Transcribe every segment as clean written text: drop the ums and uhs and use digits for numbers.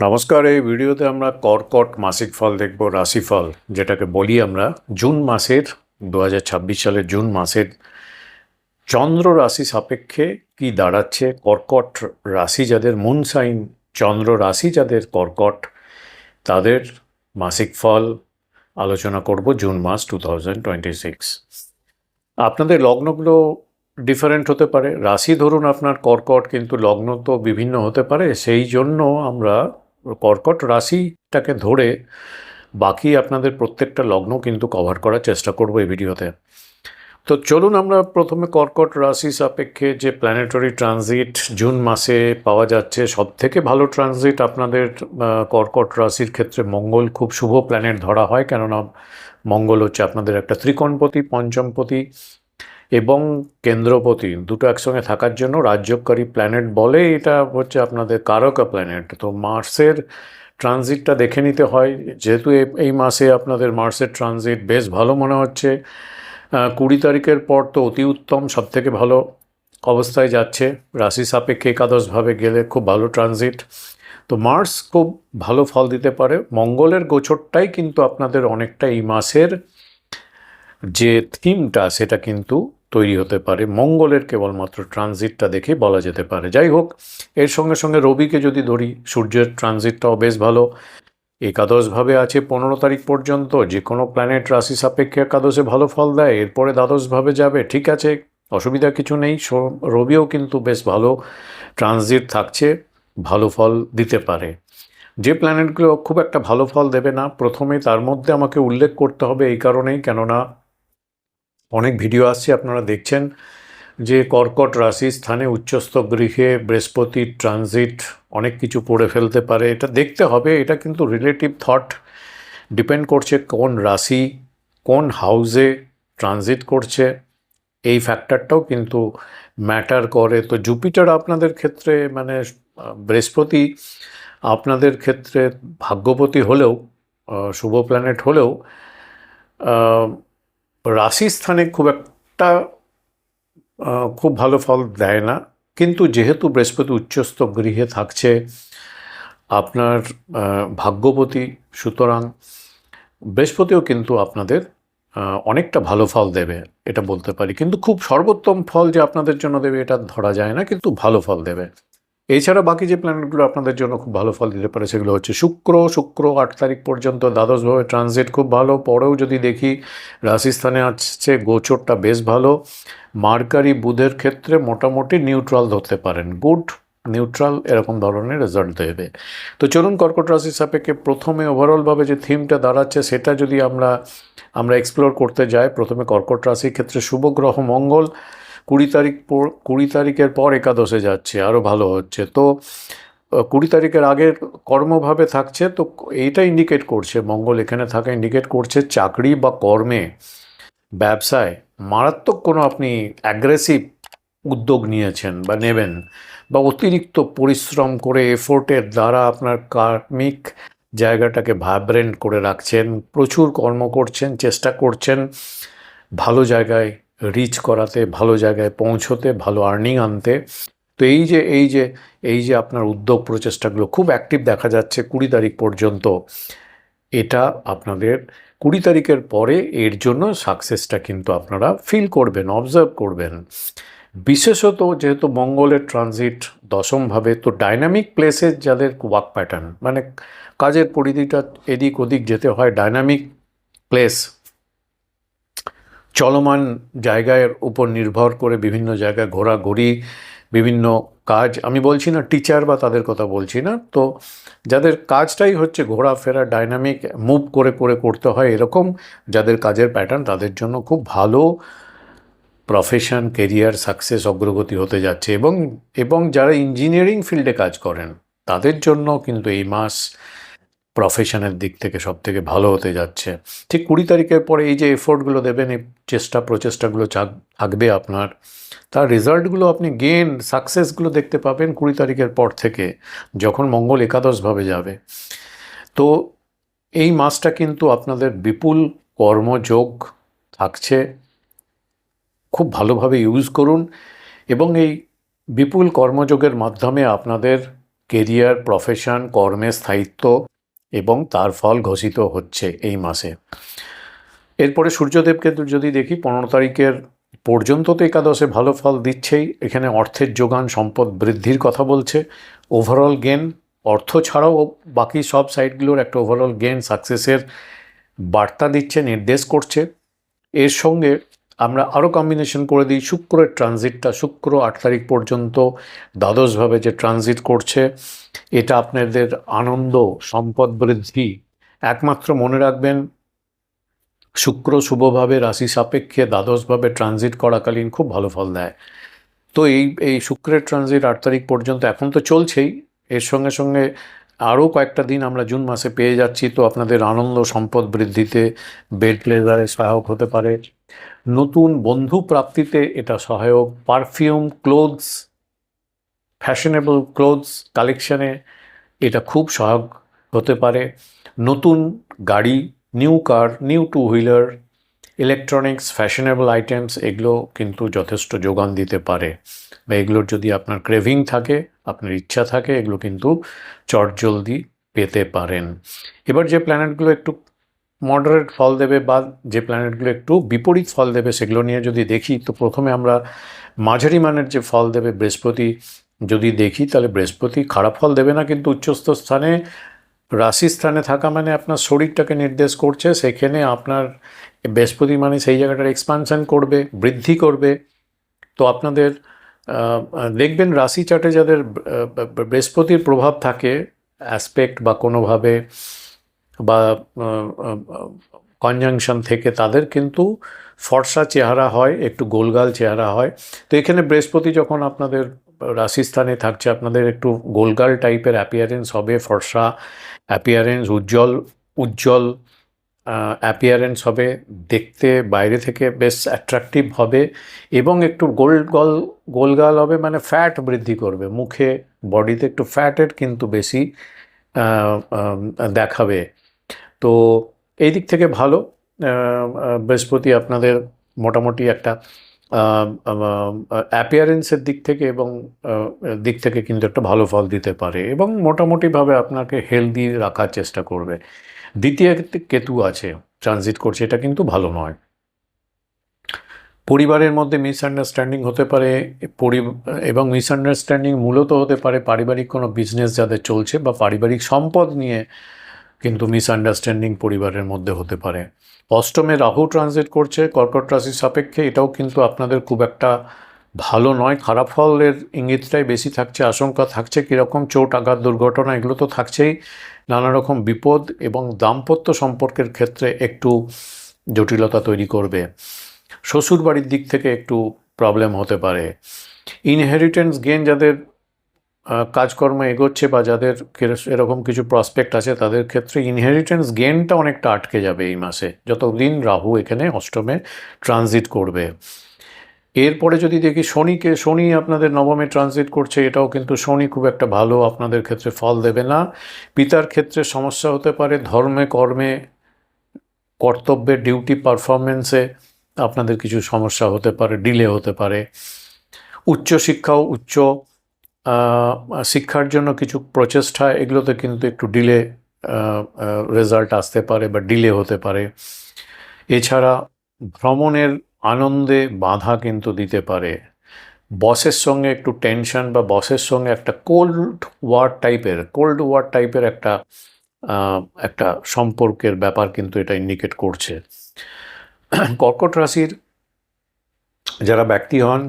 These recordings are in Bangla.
নমস্কার। এই ভিডিওতে আমরা কর্কট মাসিক ফল দেখব, রাশিফল যেটাকে বলি আমরা। জুন মাসের 2026 সালের জুন মাসের চন্দ্র রাশি সাপেক্ষে কি দাঁড়াচ্ছে। কর্কট রাশি যাদের, মুন সাইন চন্দ্র রাশি যাদের কর্কট, তাদের মাসিক ফল আলোচনা করব জুন মাস 2026। আপনাদের লগ্নগুলো ডিফারেন্ট হতে পারে। রাশি ধরুন আপনার কর্কট, কিন্তু লগ্ন তো বিভিন্ন হতে পারে। সেই জন্য আমরা কর্কট রাশিটাকে ধরে বাকি আপনাদের প্রত্যেকটা লগ্ন কিন্তু কভার করার চেষ্টা করব এই ভিডিওতে। তো চলুন আমরা প্রথমে কর্কট রাশি সাপেক্ষে যে প্ল্যানেটরি ট্রানজিট জুন মাসে পাওয়া যাচ্ছে, সব থেকে ভালো ট্রানজিট আপনাদের কর্কট রাশির ক্ষেত্রে মঙ্গল খুব শুভ প্ল্যানেট ধরা হয়, কেননা মঙ্গল হচ্ছে আপনাদের একটা ত্রিকোণপতি, পঞ্চমপতি এবং কেন্দ্রপতি, দুটো একসঙ্গে থাকার জন্য রাজ্যকারী প্ল্যানেট বলে। এটা হচ্ছে আপনাদের কারকা প্ল্যানেট। তো মার্সের ট্রানজিটটা দেখে নিতে হয়, যেহেতু এই মাসে আপনাদের মার্সের ট্রানজিট বেশ ভালো মনে হচ্ছে। 20 তারিখের পর তো অতি উত্তম, সব থেকে ভালো অবস্থায় যাচ্ছে। রাশি সাপেক্ষে একাদশভাবে গেলে খুব ভালো ট্রানজিট। তো মার্স খুব ভালো ফল দিতে পারে। মঙ্গলের গোচরটাই কিন্তু আপনাদের অনেকটা এই মাসের যে থিমটা সেটা কিন্তু তৈরি হতে পারে মঙ্গলের কেবলমাত্র ট্রানজিটটা দেখে বলা যেতে পারে। যাই হোক, এর সঙ্গে সঙ্গে রবিকে যদি ধরি, সূর্যের ট্রানজিটটাও বেশ ভালো। একাদশভাবে আছে 15 তারিখ পর্যন্ত। যে কোনো প্ল্যানেট রাশি সাপেক্ষে একাদশে ভালো ফল দেয়, এরপরে দ্বাদশভাবে যাবে, ঠিক আছে, অসুবিধা কিছু নেই। রবিও কিন্তু বেশ ভালো ট্রানজিট থাকছে, ভালো ফল দিতে পারে। যে প্ল্যানেটগুলো খুব একটা ভালো ফল দেবে না প্রথমে, তার মধ্যে আমাকে উল্লেখ করতে হবে এই কারণেই, কেননা অনেক ভিডিও আসছে, আপনারা দেখছেন যে কর্কট রাশি স্থানে উচ্চস্থ গৃহে বৃহস্পতির ট্রানজিট অনেক কিছু পড়ে ফেলতে পারে। এটা দেখতে হবে। এটা কিন্তু রিলেটিভ থট, ডিপেন্ড করছে কোন রাশি কোন হাউসে ট্রানজিট করছে, এই ফ্যাক্টরটাও কিন্তু ম্যাটার করে। তো জুপিটার আপনাদের ক্ষেত্রে মানে বৃহস্পতি আপনাদের ক্ষেত্রে ভাগ্যপতি হলেও, শুভ প্ল্যানেট হলেও রাশি স্থানে খুব একটা খুব ভালো ফল দেয় না। কিন্তু যেহেতু বৃহস্পতি উচ্চস্থ গৃহে থাকছে আপনার ভাগ্যপতি, সুতরাং বৃহস্পতিও কিন্তু আপনাদের অনেকটা ভালো ফল দেবে, এটা বলতে পারি। কিন্তু খুব সর্বোত্তম ফল যে আপনাদের জন্য দেবে এটা ধরা যায় না, কিন্তু ভালো ফল দেবে। এছাড়া বাকি যে প্ল্যানেটগুলো আপনাদের জন্য খুব ভালো ফল দিতে পারে সেগুলো হচ্ছে শুক্র 8 তারিখ পর্যন্ত দ্বাদশভাবে ট্রানজিট খুব ভালো। পরেও যদি দেখি রাশিস্থানে আসছে, গোচরটা বেশ ভালো। মার্কারি বুধের ক্ষেত্রে মোটামুটি নিউট্রাল ধরতে পারেন, গুড নিউট্রাল এরকম ধরনের রেজাল্ট দেবে। তো চলুন কর্কট রাশির সাপেক্ষে প্রথমে ওভারঅলভাবে যে থিমটা দাঁড়াচ্ছে সেটা যদি আমরা এক্সপ্লোর করতে যাই। প্রথমে কর্কট রাশির ক্ষেত্রে শুভ গ্রহ মঙ্গল 20 তারিখের পর একাদশে যাচ্ছে, আরও ভালো হচ্ছে। তো 20 তারিখের আগের কর্মভাবে থাকছে, তো এইটা ইন্ডিকেট করছে, মঙ্গল এখানে থাকা ইন্ডিকেট করছে চাকরি বা কর্মে, ব্যবসায় মারাত্মক কোনো আপনি অ্যাগ্রেসিভ উদ্যোগ নিয়েছেন বা নেবেন, বা অতিরিক্ত পরিশ্রম করে এফোর্টের দ্বারা আপনার কার্মিক জায়গাটাকে ভাইব্রেন্ট করে রাখছেন, প্রচুর কর্ম করছেন, চেষ্টা করছেন ভালো জায়গায় রিচ করাতে, ভালো জায়গায় পৌঁছতে, ভালো আর্নিং আনতে। তো এই যে আপনার উদ্যোগ প্রচেষ্টাগুলো খুব অ্যাক্টিভ দেখা যাচ্ছে 20 তারিখ পর্যন্ত। এটা আপনাদের 20 তারিখের পরে এর জন্য সাকসেসটা কিন্তু আপনারা ফিল করবেন, অবজার্ভ করবেন। বিশেষত যেহেতু মঙ্গলের ট্রানজিট দশমভাবে, তো ডাইনামিক প্লেসের যাদের ওয়ার্ক প্যাটার্ন, মানে কাজের পরিধিটা এদিক ওদিক যেতে হয়, ডাইনামিক প্লেস, চলমান জায়গার উপর নির্ভর করে বিভিন্ন জায়গায় ঘোরাঘুরি, বিভিন্ন কাজ, আমি বলছি না টিচার বা তাদের কথা বলছি না, তো যাদের কাজটাই হচ্ছে ঘোরাফেরা, ডাইনামিক মুভ করে করে করতে হয়, এরকম যাদের কাজের প্যাটার্ন, তাদের জন্য খুব ভালো প্রফেশন, কেরিয়ার, সাকসেস, অগ্রগতি হতে যাচ্ছে। এবং যারা ইঞ্জিনিয়ারিং ফিল্ডে কাজ করেন তাদের জন্য কিন্তু এই মাস প্রফেশনের দিক থেকে সব থেকে ভালো হতে যাচ্ছে। ঠিক 20 তারিখের পরে এই যে এফোর্টগুলো দেবেন, এই প্রচেষ্টাগুলো থাকবে আপনার, তার রেজাল্টগুলো আপনি সাকসেসগুলো দেখতে পাবেন 20 তারিখের পর থেকে, যখন মঙ্গল একাদশভাবে যাবে। তো এই মাসটা কিন্তু আপনাদের বিপুল কর্মযোগ থাকছে, খুব ভালোভাবে ইউজ করুন। এবং এই বিপুল কর্মযোগের মাধ্যমে আপনাদের কেরিয়ার, প্রফেশন, কর্মে স্থায়িত্ব এবং তার ফল ঘোষিত হচ্ছে এই মাসে। এরপরে সূর্যদেবকে যদি দেখি 15 তারিখের পর্যন্ত তো একাদশে ভালো ফল দিচ্ছেই। এখানে অর্থের যোগান, সম্পদ বৃদ্ধির কথা বলছে, ওভারঅল গেন, অর্থ ছাড়াও বাকি সব সাইডগুলোর একটা ওভারঅল গেন, সাকসেসের বার্তা দিচ্ছে, নির্দেশ করছে। এর সঙ্গে আমরা আরও কম্বিনেশন করে দিই শুক্রের ট্রানজিটটা। শুক্র 8 তারিখ পর্যন্ত দ্বাদশভাবে যে ট্রানজিট করছে, এটা আপনাদের আনন্দ, সম্পদ বৃদ্ধি। একমাত্র মনে রাখবেন, শুক্র শুভভাবে রাশি সাপেক্ষে দ্বাদশভাবে ট্রানজিট করাকালীন খুব ভালো ফল দেয়। তো এই শুক্রের ট্রানজিট 8 তারিখ পর্যন্ত এখন তো চলছেই, এর সঙ্গে সঙ্গে আরও কয়েকটা দিন আমরা জুন মাসে পেয়ে যাচ্ছি। তো আপনাদের আনন্দ, সম্পদ বৃদ্ধিতে, বেড প্লেজারে সহায়ক হতে পারে, নতুন বন্ধু প্রাপ্তিতে এটা সহায়ক, পারফিউম, ক্লোথস, ফ্যাশনেবল ক্লোথস কালেকশানে এটা খুব সহায়ক হতে পারে, নতুন গাড়ি, new car, new two wheeler, electronics, fashionable items, এগুলো কিন্তু যথেষ্ট যোগান দিতে পারে। বা এগুলোর যদি আপনার ক্রেভিং থাকে, আপনার ইচ্ছা থাকে, এগুলো কিন্তু চটজলদি পেতে পারেন। এবার যে প্ল্যানেটগুলো একটু মডারেট ফল দেবে বা যে প্ল্যানেটগুলো একটু বিপরীত ফল দেবে সেগুলো নিয়ে যদি দেখি, তো প্রথমে আমরা মাঝারি মানের যে ফল দেবে বৃহস্পতি যদি দেখি, তাহলে বৃহস্পতি খারাপ ফল দেবে না, কিন্তু উচ্চস্থ স্থানে, রাশি স্থানে থাকা মানে আপনার শরীরটাকে নির্দেশ করছে। সেখানে আপনার বৃহস্পতি মানে সেই জায়গাটার এক্সপানশন করবে, বৃদ্ধি করবে। তো আপনাদের দেখবেন রাশি চার্টে যাদের বৃহস্পতির প্রভাব থাকে অ্যাসপেক্ট বা কোনোভাবে বা কনজাংশন থেকে, তাদের কিন্তু ফর্সা চেহারা হয়, একটু গোলগাল চেহারা হয়। তো এখানে বৃহস্পতি যখন আপনাদের রাশিস্থানে থাকছে, আপনাদের একটু গোলগাল টাইপের অ্যাপিয়ারেন্স হবে, ফর্সা অ্যাপিয়ারেন্স, উজ্জ্বল উজ্জ্বল অ্যাপিয়ারেন্স হবে, দেখতে বাইরে থেকে বেশ অ্যাট্রাকটিভ হবে এবং একটু গোলগাল হবে, মানে ফ্যাট বৃদ্ধি করবে মুখে, বডিতে একটু ফ্যাটের কিন্তু বেশি দেখাবে। তো এই দিক থেকে ভালো, বৃহস্পতি আপনাদের মোটামুটি একটা অ্যাপিয়ারেন্সের দিক থেকে এবং দিক থেকে কিন্তু একটা ভালো ফল দিতে পারে এবং মোটামুটিভাবে আপনাকে হেলদি রাখার চেষ্টা করবে। দ্বিতীয় কেতু আছে, ট্রানজিট করছে, এটা কিন্তু ভালো নয়। পরিবারের মধ্যে মিসআন্ডারস্ট্যান্ডিং হতে পারে, এবং মিসআন্ডারস্ট্যান্ডিং মূলত হতে পারে পারিবারিক কোনো বিজনেস যাদের চলছে বা পারিবারিক সম্পদ নিয়ে কিন্তু মিসআন্ডারস্ট্যান্ডিং পরিবারের মধ্যে হতে পারে। অষ্টমে রাহু ট্রানজিট করছে কর্কট রাশির সাপেক্ষে, এটাও কিন্তু আপনাদের খুব একটা ভালো নয়, খারাপ ফলের ইঙ্গিতটাই বেশি থাকছে, আশঙ্কা থাকছে কীরকম চোট, আঘাত, দুর্ঘটনা, এগুলো তো থাকছেই, নানা রকম বিপদ এবং দাম্পত্য সম্পর্কের ক্ষেত্রে একটু জটিলতা তৈরি করবে। শ্বশুর বাড়ির দিক থেকে একটু প্রবলেম হতে পারে। ইনহেরিটেন্স গেন যাদের কাজকর্ম এগোচ্ছে বা যাদের এরকম কিছু প্রসপেক্ট আছে, তাদের ক্ষেত্রে ইনহেরিটেন্স গেনটা অনেকটা আটকে যাবে এই মাসে, যতদিন রাহু এখানে অষ্টমে ট্রানজিট করবে। এরপরে যদি দেখি শনিকে, শনি আপনাদের নবমে ট্রানজিট করছে, এটাও কিন্তু শনি খুব একটা ভালো আপনাদের ক্ষেত্রে ফল দেবে না। পিতার ক্ষেত্রে সমস্যা হতে পারে, ধর্মে, কর্মে, কর্তব্যে, ডিউটি পারফরমেন্সে আপনাদের কিছু সমস্যা হতে পারে, ডিলে হতে পারে। উচ্চশিক্ষাও, উচ্চ শিক্ষার জন্য কিছু প্রচেষ্টা, এগুলোতে কিন্তু একটু ডিলে রেজাল্ট আসতে পারে বা ডিলে হতে পারে। এছাড়া ভ্রমণের আনন্দে বাধা কিন্তু দিতে পারে। বসের সঙ্গে একটু টেনশন বা বসের সঙ্গে একটা কোল্ড ওয়ার টাইপের একটা সম্পর্কের ব্যাপার কিন্তু এটা ইন্ডিকেট করছে। কর্কট রাশির যারা ব্যক্তি হন,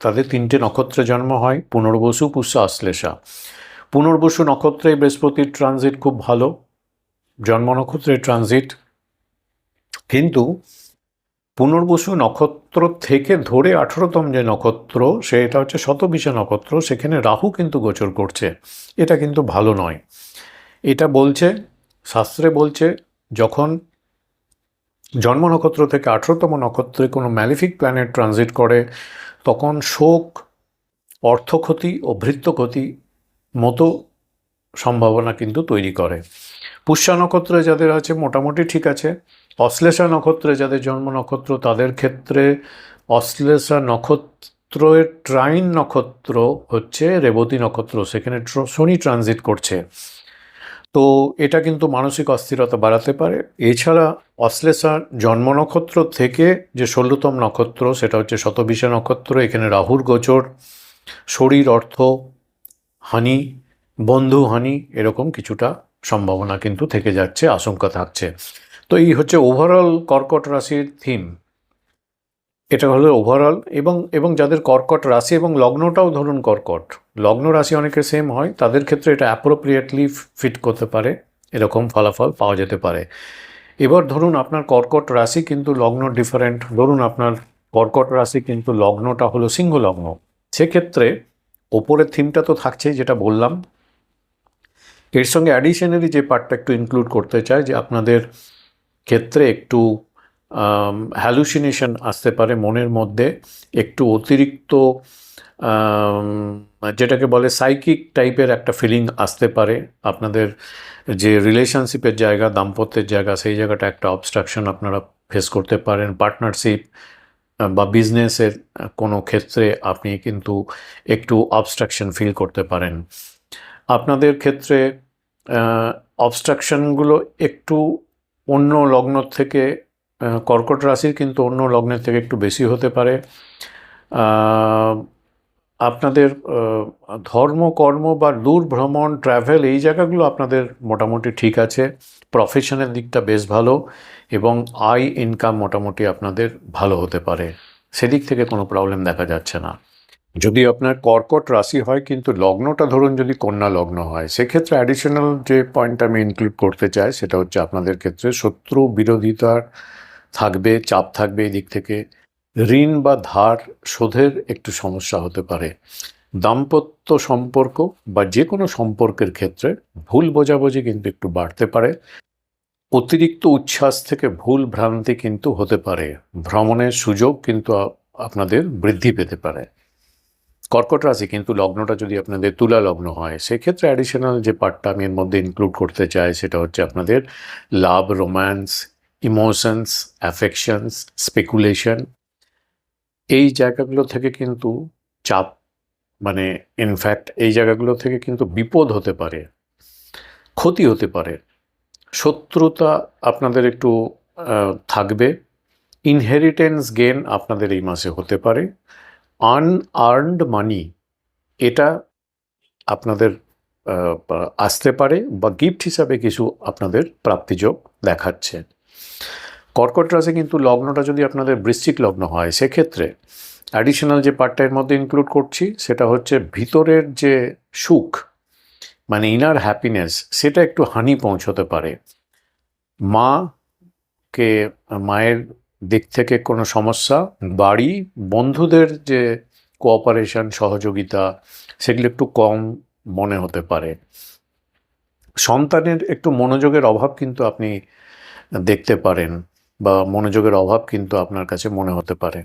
তাদের 3টে নক্ষত্রে জন্ম হয়, পুনর্বসু, পুষ্যা, আশ্লেষা। পুনর্বসু নক্ষত্রে বৃহস্পতির ট্রানজিট খুব ভালো, জন্ম নক্ষত্রের ট্রানজিট, কিন্তু পুনর্বসু নক্ষত্র থেকে ধরে 18তম যে নক্ষত্র, সেটা হচ্ছে শতবিশা নক্ষত্র, সেখানে রাহু কিন্তু গোচর করছে, এটা কিন্তু ভালো নয়। এটা বলছে, শাস্ত্রে বলছে, যখন জন্ম নক্ষত্র থেকে 18তম নক্ষত্রে কোনো ম্যালিফিক প্ল্যানেট ট্রানজিট করে, তখন শোক, অর্থক্ষতি ও ভৃত্যক্ষতি মতো সম্ভাবনা কিন্তু তৈরি করে। পুষ্যা নক্ষত্রে যাদের আছে মোটামুটি ঠিক আছে। অশ্লেষা নক্ষত্রে যাদের জন্ম নক্ষত্র, তাদের ক্ষেত্রে অশ্লেষা নক্ষত্র নক্ষত্রের ট্রাইন নক্ষত্র হচ্ছে রেবতী নক্ষত্র, সেখানে শনি ট্রানজিট করছে। তো এটা কিন্তু মানসিক অস্থিরতা বাড়াতে পারে। এছাড়া অশ্লেষা জন্ম নক্ষত্র থেকে যে 16তম নক্ষত্র, সেটা হচ্ছে শতবিশা নক্ষত্র, এখানে রাহুর গোচর, শরীর অর্থ হানি, বন্ধু হানি, এরকম কিছুটা সম্ভাবনা কিন্তু থেকে যাচ্ছে, আশঙ্কা থাকছে। তো এই হচ্ছে ওভারঅল কর্কট রাশির থিম। এটা হলো ওভারঅল। এবং এবং যাদের কর্কট রাশি এবং লগ্নটাও ধরুন কর্কট, লগ্ন রাশি অনেকের সেম হয়, তাদের ক্ষেত্রে এটা অ্যাপ্রোপ্রিয়েটলি ফিট করতে পারে, এরকম ফলাফল পাওয়া যেতে পারে। এবার ধরুন আপনার কর্কট রাশি কিন্তু লগ্ন ডিফারেন্ট, ধরুন আপনার কর্কট রাশি কিন্তু লগ্নটা হলো সিংহ লগ্ন, সেক্ষেত্রে ওপরের থিমটা তো থাকছেই যেটা বললাম, এর সঙ্গে অ্যাডিশনালি যে পার্টটা একটু ইনক্লুড করতে চাই যে আপনাদের ক্ষেত্রে একটু হ্যালুসিনেশন আসতে পারে মনের মধ্যে, একটু অতিরিক্ত যেটাকে বলে সাইকিক টাইপের একটা ফিলিং আসতে পারে। আপনাদের যে রিলেশনশিপের জায়গা, দাম্পত্যের জায়গা, সেই জায়গাটা একটা অবস্ট্রাকশন আপনারা ফেস করতে পারেন। পার্টনারশিপ বা বিজনেসের কোনো ক্ষেত্রে আপনি কিন্তু একটু অবস্ট্রাকশন ফিল করতে পারেন। আপনাদের ক্ষেত্রে অবস্ট্রাকশনগুলো একটু অন্য লগ্ন থেকে, কর্কট রাশির কিন্তু অন্য লগ্নের থেকে একটু বেশি হতে পারে। আপনাদের ধর্ম, কর্ম বা দূর ভ্রমণ, ট্র্যাভেল, এই জায়গাগুলো আপনাদের মোটামুটি ঠিক আছে। প্রফেশনের দিকটা বেশ ভালো এবং আয় ইনকাম মোটামুটি আপনাদের ভালো হতে পারে, সেদিক থেকে কোনো প্রবলেম দেখা যাচ্ছে না। যদি আপনার কর্কট রাশি হয় কিন্তু লগ্নটা ধরুন যদি কন্যা লগ্ন হয়, সেক্ষেত্রে অ্যাডিশনাল যে পয়েন্ট আমি ইনক্লুড করতে চাই সেটা হচ্ছে আপনাদের ক্ষেত্রে শত্রু বিরোধিতার থাকবে, চাপ থাকবে এই দিক থেকে। ঋণ বা ধার শোধের একটু সমস্যা হতে পারে। দাম্পত্য সম্পর্ক বা যে কোনো সম্পর্কের ক্ষেত্রে ভুল বোঝাবুঝি কিন্তু একটু বাড়তে পারে। অতিরিক্ত উচ্ছ্বাস থেকে ভুল ভ্রান্তি কিন্তু হতে পারে। ভ্রমণের সুযোগ কিন্তু আপনাদের বৃদ্ধি পেতে পারে। কর্কট রাশি কিন্তু লগ্নটা যদি আপনাদের তুলা লগ্ন হয়, সেক্ষেত্রে অ্যাডিশনাল যে পার্টটা আমি এর মধ্যে ইনক্লুড করতে চাই সেটা হচ্ছে আপনাদের লাভ, রোম্যান্স, ইমোশনস, অ্যাফেকশনস, স্পেকুলেশন, এই জায়গাগুলো থেকে কিন্তু চাপ, মানে ইনফ্যাক্ট এই জায়গাগুলো থেকে কিন্তু বিপদ হতে পারে, ক্ষতি হতে পারে, শত্রুতা আপনাদের একটু থাকবে। ইনহেরিটেন্স গেন আপনাদের এই মাসে হতে পারে। আনআর্নড মানি এটা আপনাদের আসতে পারে বা গিফট হিসাবে কিছু আপনাদের প্রাপ্তিযোগ দেখাচ্ছে। কর্কট রাশি কিন্তু লগ্নটা যদি আপনাদের বৃশ্চিক লগ্ন হয়, সেক্ষেত্রে অ্যাডিশনাল যে পার্টটা এর মধ্যে ইনক্লুড করছি সেটা হচ্ছে ভিতরের যে সুখ, মানে ইনার হ্যাপিনেস, সেটা একটু হানি পৌঁছতে পারে। মায়ের দিক থেকে কোনো সমস্যা, বাড়ি, বন্ধুদের যে কোঅপারেশন, সহযোগিতা, সেগুলো একটু কম মনে হতে পারে। সন্তানের একটু মনোযোগের অভাব কিন্তু আপনি দেখতে পারেন বা মনোযোগের অভাব কিন্তু আপনার কাছে মনে হতে পারে।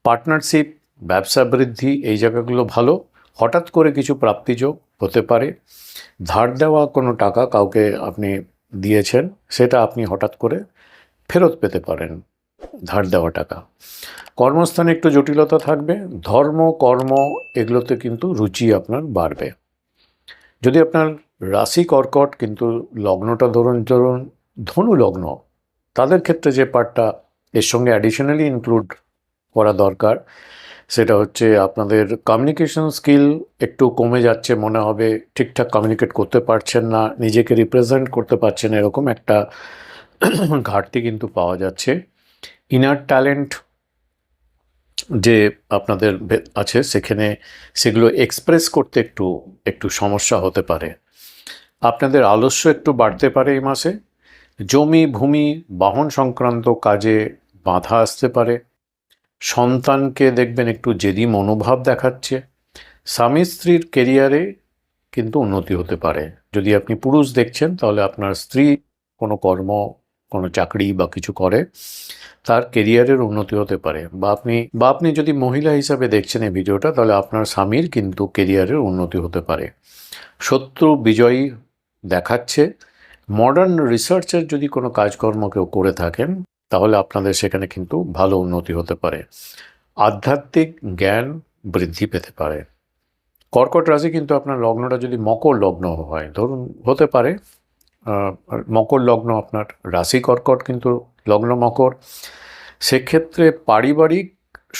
পার্টনারশিপ, ব্যবসা বৃদ্ধি, এই জায়গাগুলো ভালো। হঠাৎ করে কিছু প্রাপ্তিযোগ হতে পারে। ধার দেওয়া কোনো টাকা কাউকে আপনি দিয়েছেন, সেটা আপনি হঠাৎ করে ফেরত পেতে পারেন, ধার দেওয়া টাকা। কর্মস্থানে একটু জটিলতা থাকবে। ধর্ম, কর্ম, এগুলোতে কিন্তু রুচি আপনার বাড়বে। যদি আপনার রাশি কর্কট কিন্তু লগ্নটা ধরুন ধনু লগ্ন, তাদের ক্ষেত্রে যে পার্টটা এর সঙ্গে অ্যাডিশনালি ইনক্লুড করা দরকার সেটা হচ্ছে আপনাদের কমিউনিকেশন স্কিল একটু কমে যাচ্ছে মনে হবে, ঠিকঠাক কমিউনিকেট করতে পারছেন না, নিজেকে রিপ্রেজেন্ট করতে পারছেন, এরকম একটা ঘাটতি কিন্তু পাওয়া যাচ্ছে। ইনার ট্যালেন্ট যে আপনাদের আছে সেগুলো এক্সপ্রেস করতে একটু সমস্যা হতে পারে। আপনাদের আলস্য একটু বাড়তে পারে এই মাসে। জমি, ভূমি, বাহন সংক্রান্ত কাজে বাধা আসতে পারে। সন্তানকে দেখবেন একটু জেদি মনোভাব দেখাচ্ছে। স্বামী স্ত্রীর কেরিয়ারে কিন্তু উন্নতি হতে পারে। যদি আপনি পুরুষ দেখছেন তাহলে আপনার স্ত্রী কোনো কর্ম, কোনো চাকরি বা কিছু করে, তার কেরিয়ারের উন্নতি হতে পারে। বা আপনি যদি মহিলা হিসাবে দেখছেন এই ভিডিওটা, তাহলে আপনার স্বামীর কিন্তু কেরিয়ারের উন্নতি হতে পারে। শত্রু বিজয়ী দেখাচ্ছে। মডার্ন রিসার্চের যদি কোনো কাজকর্ম কেউ করে থাকেন তাহলে আপনাদের সেখানে কিন্তু ভালো উন্নতি হতে পারে। আধ্যাত্মিক জ্ঞান বৃদ্ধি পেতে পারে। কর্কট রাশি কিন্তু আপনার লগ্নটা যদি মকর লগ্ন হয়, ধরুন হতে পারে মকর লগ্ন, আপনার রাশি কর্কট কিন্তু লগ্ন মকর, সেক্ষেত্রে পারিবারিক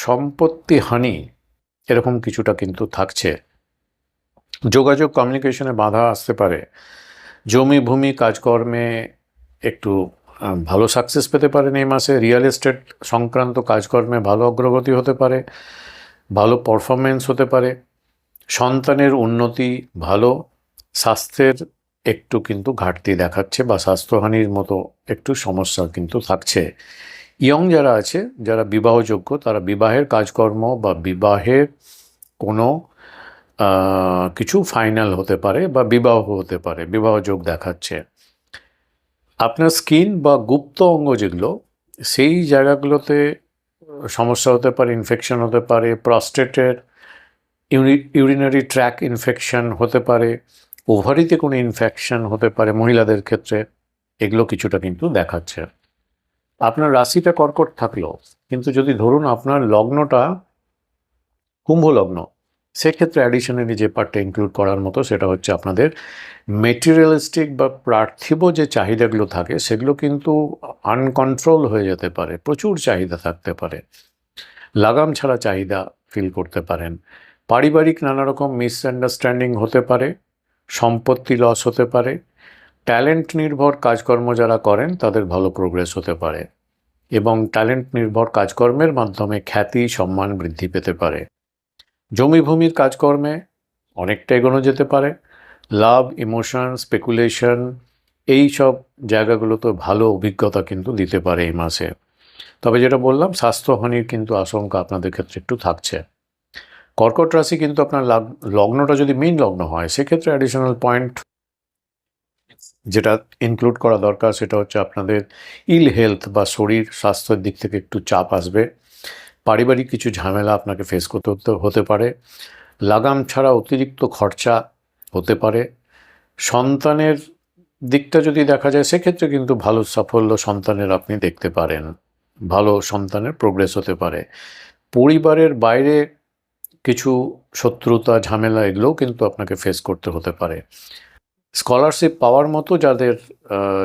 সম্পত্তি হানি এরকম কিছুটা কিন্তু থাকছে। যোগাযোগ কমিউনিকেশনে বাধা আসতে পারে। জমি ভূমি কাজকর্মে একটু ভালো সাকসেস পেতে পারেন এই মাসে। রিয়েল এস্টেট সংক্রান্ত কাজকর্মে ভালো অগ্রগতি হতে পারে, ভালো পারফরমেন্স হতে পারে। সন্তানের উন্নতি ভালো। স্বাস্থ্যের একটু কিন্তু ঘাটতি দেখাচ্ছে বা স্বাস্থ্যহানির মতো একটু সমস্যা কিন্তু থাকছে। ইয়ং যারা আছে, যারা বিবাহযোগ্য, তারা বিবাহের কাজকর্ম বা বিবাহের কোনো কিছু ফাইনাল হতে পারে বা বিবাহ হতে পারে, বিবাহ যোগ দেখাচ্ছে। আপনার স্কিন বা গুপ্ত অঙ্গ যেগুলো, সেই জায়গাগুলোতে সমস্যা হতে পারে, ইনফেকশন হতে পারে, প্রস্টেটের ইউরিনারি ট্র্যাক ইনফেকশন হতে পারে, ওভারিতে কোনো ইনফেকশন হতে পারে মহিলাদের ক্ষেত্রে, এগুলো কিছুটা কিন্তু দেখাচ্ছে। আপনার রাশিটা কর্কট থাকলো, কিন্তু যদি ধরুন আপনার লগ্নটা কুম্ভ লগ্ন, সেক্ষেত্রে অ্যাডিশনালি যে পার্টটা ইনক্লুড করার মতো সেটা হচ্ছে আপনাদের মেটেরিয়ালিস্টিক বা পার্থিব যে চাহিদাগুলো থাকে সেগুলো কিন্তু আনকন্ট্রোল হয়ে যেতে পারে, প্রচুর চাহিদা থাকতে পারে, লাগাম ছাড়া চাহিদা ফিল করতে পারেন। পারিবারিক নানা রকম মিসআন্ডারস্ট্যান্ডিং হতে পারে, সম্পত্তি লস হতে পারে। ট্যালেন্ট নির্ভর কাজকর্ম যারা করেন তাদের ভালো প্রোগ্রেস হতে পারে এবং ট্যালেন্ট নির্ভর কাজকর্মের মাধ্যমে খ্যাতি সম্মান বৃদ্ধি পেতে পারে। জমিভূমির কাজকর্মে অনেকটা এগোনো যেতে পারে। লাভ, ইমোশন, স্পেকুলেশন, এই সব জায়গাগুলোতে ভালো অভিজ্ঞতা কিন্তু দিতে পারে এই মাসে। তবে যেটা বললাম, স্বাস্থ্যহানির কিন্তু আশঙ্কা আপনাদের ক্ষেত্রে একটু থাকছে। কর্কট রাশি কিন্তু আপনার লগ্নটা যদি মেইন লগ্ন হয়, সেক্ষেত্রে অ্যাডিশনাল পয়েন্ট যেটা ইনক্লুড করা দরকার সেটা হচ্ছে আপনাদের ইল হেলথ বা শরীর স্বাস্থ্যের দিক থেকে একটু চাপ আসবে। পারিবারিক কিছু ঝামেলা আপনাকে ফেস করতে হতে পারে। লাগাম ছাড়া অতিরিক্ত খরচা হতে পারে। সন্তানের দিকটা যদি দেখা যায়, সেক্ষেত্রে কিন্তু ভালো সাফল্য সন্তানের আপনি দেখতে পারেন, ভালো সন্তানের প্রোগ্রেস হতে পারে। পরিবারের বাইরে কিছু শত্রুতা ঝামেলা এগুলোও কিন্তু আপনাকে ফেস করতে হতে পারে। স্কলারশিপ পাওয়ার মতো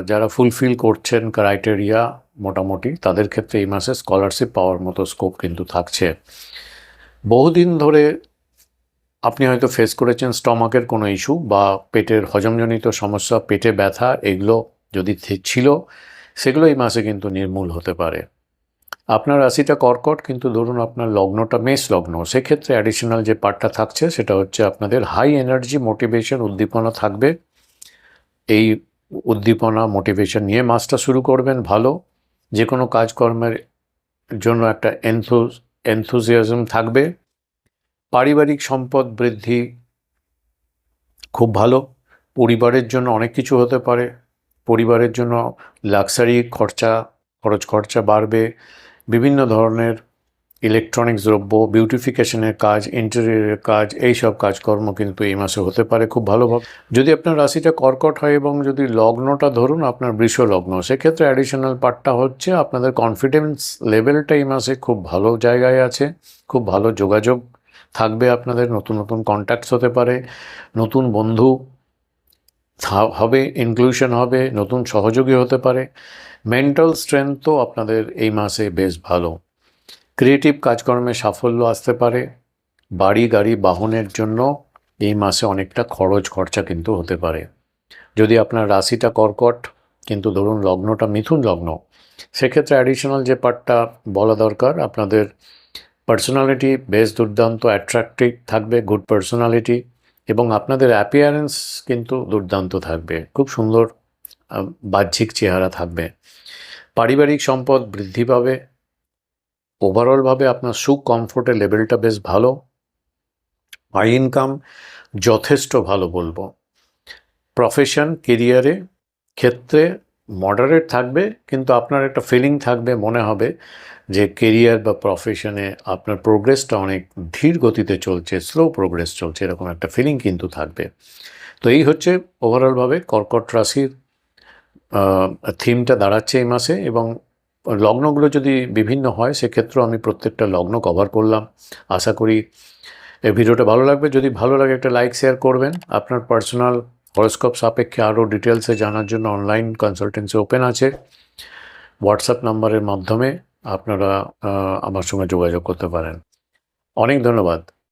যারা ফুলফিল করছেন ক্রাইটেরিয়া মোটামুটি, তাদের ক্ষেত্রে এই মাসে স্কলারশিপ পাওয়ার মতো স্কোপ কিন্তু থাকছে। বহুদিন ধরে আপনি হয়তো ফেস করেছেন স্টমাকের কোনো ইস্যু বা পেটের হজমজনিত সমস্যা, পেটে ব্যথা, এগুলো যদি ছিল সেগুলো এই মাসে কিন্তু নির্মূল হতে পারে। আপনার রাশিটা কর্কট, কিন্তু ধরুন আপনার লগ্নটা মেষ লগ্ন, সেক্ষেত্রে অ্যাডিশনাল যে পার্টটা থাকছে সেটা হচ্ছে আপনাদের হাই এনার্জি, মোটিভেশন, উদ্দীপনা থাকবে। এই উদ্দীপনা মোটিভেশন নিয়ে মাসটা শুরু করবেন। ভালো যে কোনো কাজকর্মের জন্য একটা এনথুজিয়াজম থাকবে। পারিবারিক সম্পদ বৃদ্ধি খুব ভালো। পরিবারের জন্য অনেক কিছু হতে পারে। পরিবারের জন্য লাক্সারি খরচ খরচা বাড়বে। বিভিন্ন ধরনের ইলেকট্রনিক্স দ্রব্য, বিউটিফিকেশনের কাজ, ইন্টেরিয়রের কাজ, এই সব কাজকর্ম কিন্তু এই মাসে হতে পারে খুব ভালোভাবে। যদি আপনার রাশিটা কর্কট হয় এবং যদি লগ্নটা ধরুন আপনার বৃষ লগ্ন, সেক্ষেত্রে অ্যাডিশনাল পার্টটা হচ্ছে আপনাদের কনফিডেন্স লেভেলটা এই মাসে খুব ভালো জায়গায় আছে। খুব ভালো যোগাযোগ থাকবে আপনাদের, নতুন নতুন কন্ট্যাক্টস হতে পারে, নতুন বন্ধু হবে, ইনক্লুশন হবে, নতুন সহযোগী হতে পারে। মেন্টাল স্ট্রেংথও আপনাদের এই মাসে বেশ ভালো। ক্রিয়েটিভ কাজকর্মে সাফল্য আসতে পারে। বাড়ি গাড়ি বাহনের জন্য এই মাসে অনেকটা খরচা কিন্তু হতে পারে। যদি আপনার রাশিটা কর্কট কিন্তু ধরুন লগ্নটা মিথুন লগ্ন, সেক্ষেত্রে অ্যাডিশনাল যে পার্টটা বলা দরকার, আপনাদের পার্সোনালিটি বেশ দুর্দান্ত অ্যাট্রাক্টিভ থাকবে, গুড পার্সোনালিটি, এবং আপনাদের অ্যাপিয়ারেন্স কিন্তু দুর্দান্ত থাকবে, খুব সুন্দর বাহ্যিক চেহারা থাকবে। পারিবারিক সম্পদ বৃদ্ধি পাবে। ওভারঅলভাবে আপনার সুখ কমফোর্টের লেভেলটা বেশ ভালো। আই ইনকাম যথেষ্ট ভালো বলবো। প্রফেশন কেরিয়ারে ক্ষেত্রে মডারেট থাকবে, কিন্তু আপনার একটা ফিলিং থাকবে, মনে হবে যে কেরিয়ার বা প্রফেশনে আপনার প্রোগ্রেসটা অনেক ধীর গতিতে চলছে, স্লো প্রোগ্রেস চলছে, এরকম একটা ফিলিং কিন্তু থাকবে। তো এই হচ্ছে ওভারঅলভাবে কর্কট রাশির থিমটা দাঁড়াচ্ছে এই মাসে। এবং লগ্নগুলো যদি বিভিন্ন হয়, সেক্ষেত্রেও আমি প্রত্যেকটা লগ্ন কভার করলাম। আশা করি এই ভিডিওটা ভালো লাগবে, যদি ভালো লাগে একটা লাইক শেয়ার করবেন। আপনার পার্সোনাল হরোস্কোপ সাপেক্ষে আরও ডিটেলসে জানার জন্য অনলাইন কনসালটেন্সি ওপেন আছে। হোয়াটসঅ্যাপ নাম্বারের মাধ্যমে আপনারা আমার সঙ্গে যোগাযোগ করতে পারেন। অনেক ধন্যবাদ।